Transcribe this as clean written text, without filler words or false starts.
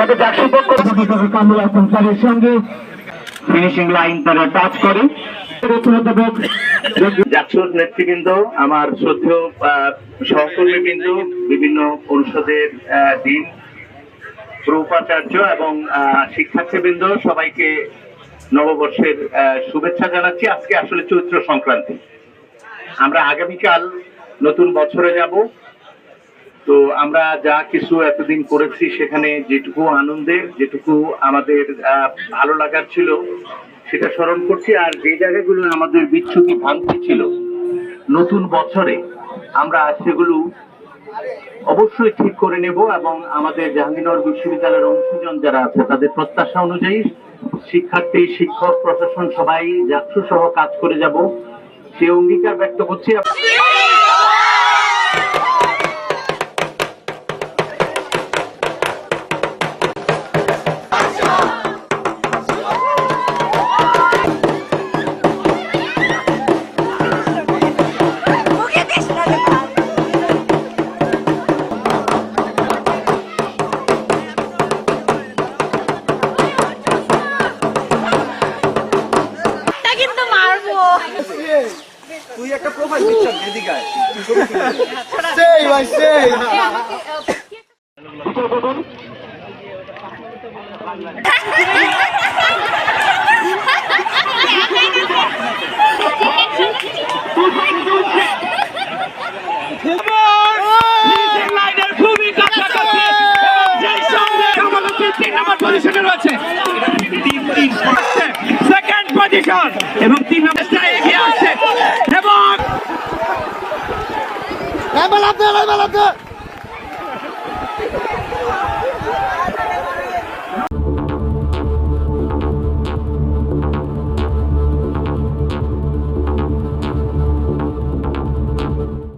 আমাদের জাকসু পক্ষ কামরুল হাসান স্যারের সঙ্গে ফিনিশিং লাইন তারা টাচ করে। জাকসুর নেতৃবৃন্দ, আমার শ্রদ্ধেয় সহকর্মীবৃন্দ, বিভিন্ন অনুষদের ডিন, উপাচার্য এবং শিক্ষার্থীবৃন্দ, সবাইকে নববর্ষের শুভেচ্ছা জানাচ্ছি। আজকে আসলে চৈত্র সংক্রান্তি, আমরা আগামীকাল নতুন বছরে যাব। তো আমরা যা কিছু এতদিন করেছি সেখানে যেটুকু আনন্দের, যেটুকু আমাদের ভালো লাগার ছিল সেটা স্মরণ করছি। আর যে জায়গাগুলো আমাদের বিচ্ছুতি ভ্রান্তি ছিল নতুন বছরে আমরা সেগুলো অবশ্যই ঠিক করে নেব এবং আমাদের জাহাঙ্গীরনগর বিশ্ববিদ্যালয়ের অনুশীলন যারা আছে তাদের প্রত্যাশা অনুযায়ী শিক্ষার্থী, শিক্ষক, প্রশাসন সবাই জাকসু সহ কাজ করে যাব, সে অঙ্গীকার ব্যক্ত করছি। তুই একটা প্রোফাইল পিকচার এদিকে আয়, সেই ভাই সেই সেকেন্ড পজিশন এবং 3 নম্বরটা এগিয়ে আসছে এবং